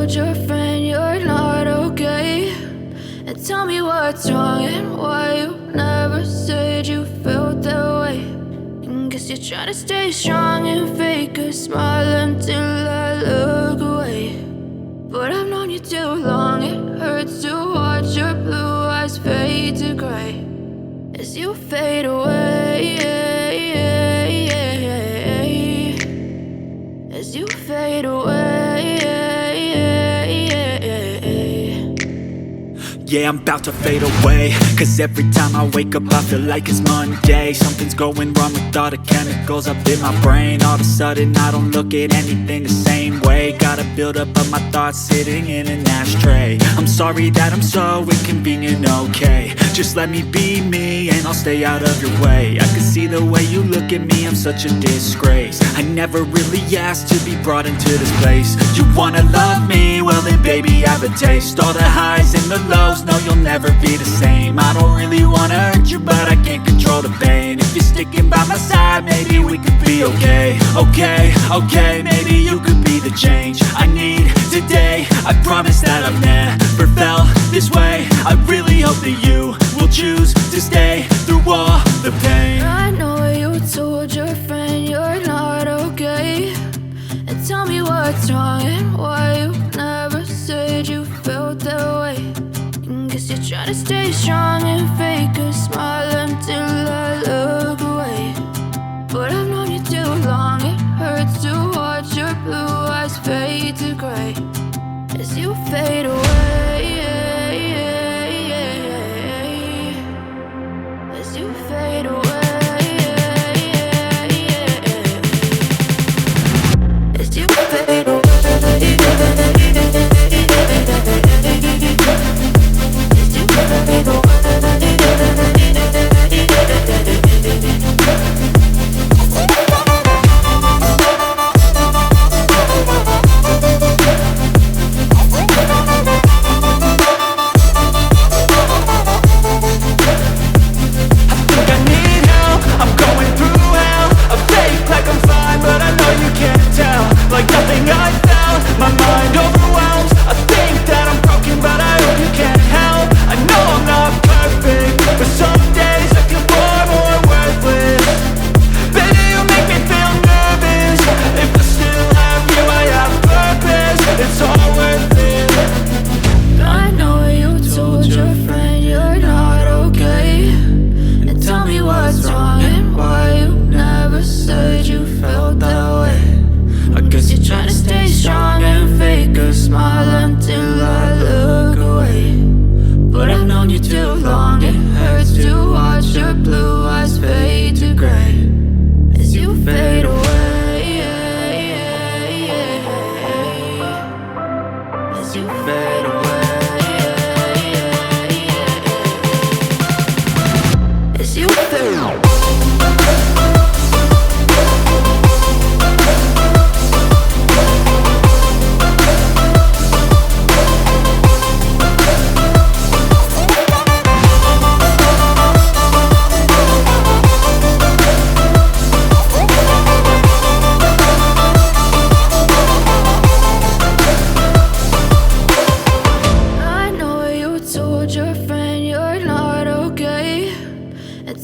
told your friend you're not okay? And tell me what's wrong and why you never said you felt that way. And guess you're trying to stay strong and fake a smile until I look away. But I've known you too long, it hurts to watch your blue eyes fade to gray as you fade away, as you fade away. Yeah, I'm about to fade away, cause every time I wake up I feel like it's Monday. Something's going wrong with all the chemicals up in my brain. All of a sudden I don't look at anything the same way. Got a buildup of my thoughts sitting in an ashtray. I'm sorry that I'm so inconvenient, okay? Just let me be me and I'll stay out of your way. I can see the way you look at me, I'm such a disgrace. I never really asked to be brought into this place. You wanna love me? Well then baby, have a taste. All the highs and the lows, no, you'll never be the same. I don't really wanna hurt you, but I can't control the pain. If you're sticking by my side, maybe we could be okay. Okay, maybe you could be the change I need today. I promise that I've never felt this way. I really hope that you will choose to stay through all the pain. I know you told your friend you're not okay. And tell me what's wrong and why you never said you felt that way. Guess you're trying to stay strong and fake a smile until I look away. But I've known you too long, it hurts to watch your blue eyes fade to gray as you fade away, as you fade away, as you fade away.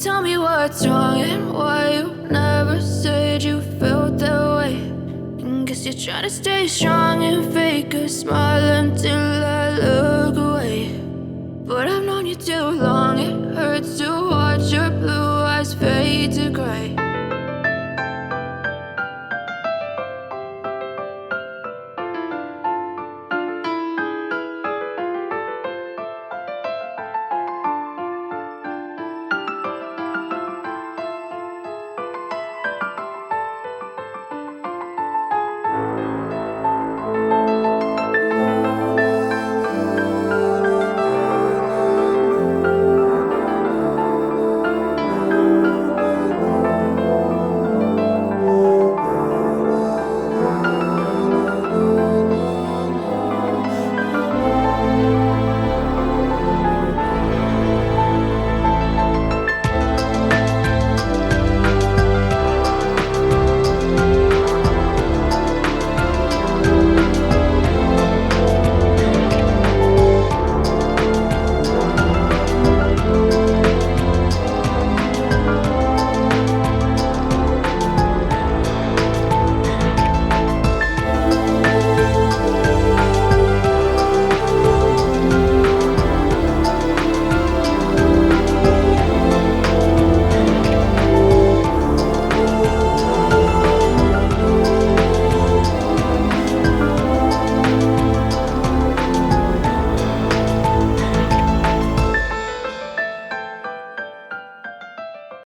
Tell me what's wrong and why you never said you felt that way. And guess you're trying to stay strong and fake a smile until I look away. But I've known you too long, it hurts to watch your blue eyes fade to gray.